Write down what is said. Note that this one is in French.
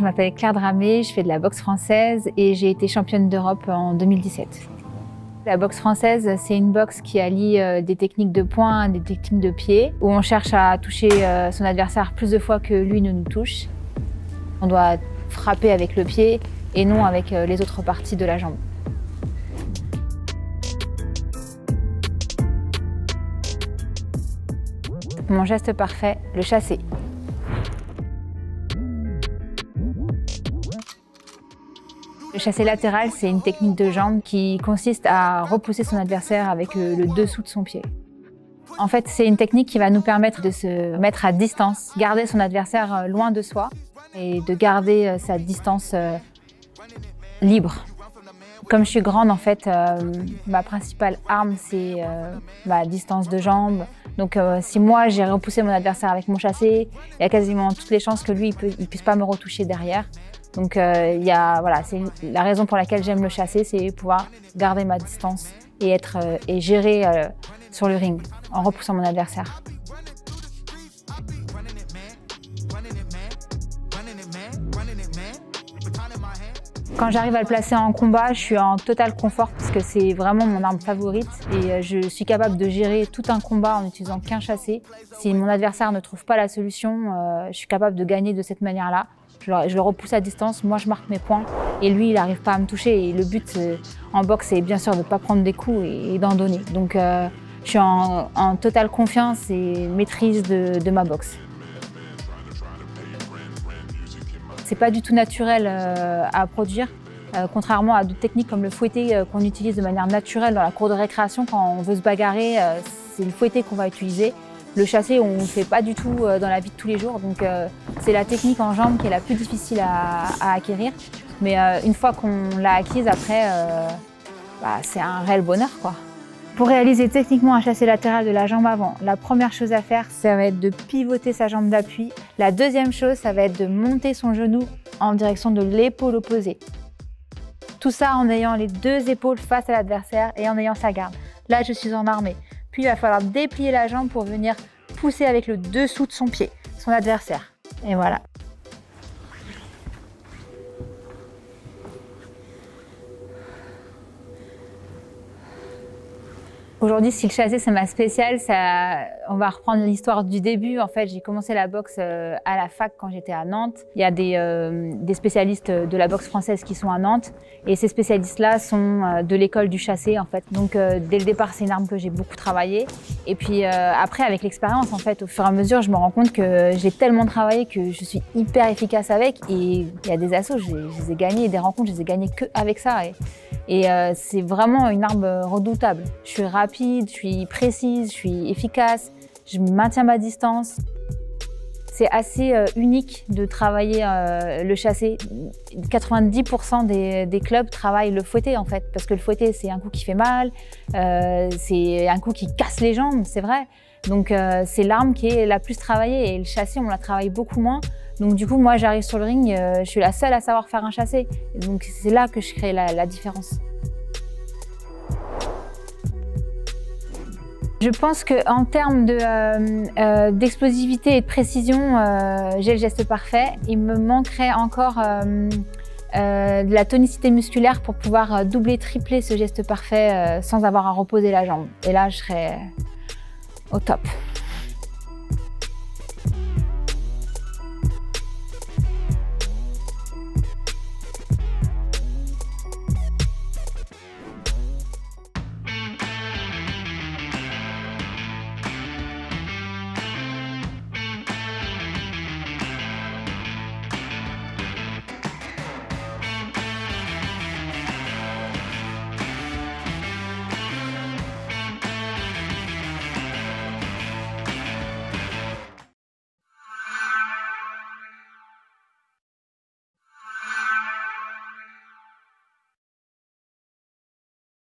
m'appelle Claire Dramé, je fais de la boxe française et j'ai été championne d'Europe en 2017. La boxe française, c'est une boxe qui allie des techniques de poing, des techniques de pied, où on cherche à toucher son adversaire plus de fois que lui ne nous touche. On doit frapper avec le pied et non avec les autres parties de la jambe. Mon geste parfait, le chassé. Le chassé latéral, c'est une technique de jambe qui consiste à repousser son adversaire avec le dessous de son pied. En fait, c'est une technique qui va nous permettre de se mettre à distance, garder son adversaire loin de soi et de garder sa distance libre. Comme je suis grande, en fait, ma principale arme, c'est ma distance de jambe. Donc si moi, j'ai repoussé mon adversaire avec mon chassé, il y a quasiment toutes les chances que lui, il puisse pas me retoucher derrière. Donc voilà, c'est la raison pour laquelle j'aime le chasser, c'est pouvoir garder ma distance et gérer sur le ring en repoussant mon adversaire. Quand j'arrive à le placer en combat, je suis en total confort parce que c'est vraiment mon arme favorite et je suis capable de gérer tout un combat en n'utilisant qu'un chassé. Si mon adversaire ne trouve pas la solution, je suis capable de gagner de cette manière-là. Je le repousse à distance, moi je marque mes points et lui il n'arrive pas à me toucher. Et le but en boxe, c'est bien sûr de ne pas prendre des coups et d'en donner. Donc je suis en totale confiance et maîtrise de ma boxe. C'est pas du tout naturel à produire, contrairement à d'autres techniques comme le fouetté qu'on utilise de manière naturelle dans la cour de récréation. Quand on veut se bagarrer, c'est le fouetté qu'on va utiliser. Le chassé, on ne le fait pas du tout dans la vie de tous les jours, donc c'est la technique en jambe qui est la plus difficile à acquérir. Mais une fois qu'on l'a acquise, après, c'est un réel bonheur, quoi. Pour réaliser techniquement un chassé latéral de la jambe avant, la première chose à faire, ça va être de pivoter sa jambe d'appui. La deuxième chose, ça va être de monter son genou en direction de l'épaule opposée. Tout ça en ayant les deux épaules face à l'adversaire et en ayant sa garde. Là, je suis en armée. Puis, il va falloir déplier la jambe pour venir pousser avec le dessous de son pied, son adversaire. Et voilà. Aujourd'hui, si le chassé c'est ma spéciale, on va reprendre l'histoire du début. En fait, j'ai commencé la boxe à la fac quand j'étais à Nantes. Il y a des spécialistes de la boxe française qui sont à Nantes. Et ces spécialistes-là sont de l'école du chassé, en fait. Donc, dès le départ, c'est une arme que j'ai beaucoup travaillé. Et puis après, avec l'expérience, en fait, au fur et à mesure, je me rends compte que j'ai tellement travaillé que je suis hyper efficace avec. Et il y a des assauts, je les ai gagnés, des rencontres, je les ai gagnés qu'avec ça. Et c'est vraiment une arme redoutable. Je suis rapide, je suis précise, je suis efficace, je maintiens ma distance. C'est assez unique de travailler le chassé. 90% des clubs travaillent le fouetté en fait, parce que le fouetté c'est un coup qui fait mal, c'est un coup qui casse les jambes, c'est vrai. Donc c'est l'arme qui est la plus travaillée et le chassé on la travaille beaucoup moins. Donc du coup moi j'arrive sur le ring, je suis la seule à savoir faire un chassé. Donc c'est là que je crée la différence. Je pense qu'en termes d'explosivité et de précision, j'ai le geste parfait. Il me manquerait encore de la tonicité musculaire pour pouvoir doubler, tripler ce geste parfait sans avoir à reposer la jambe. Et là, je serais au top.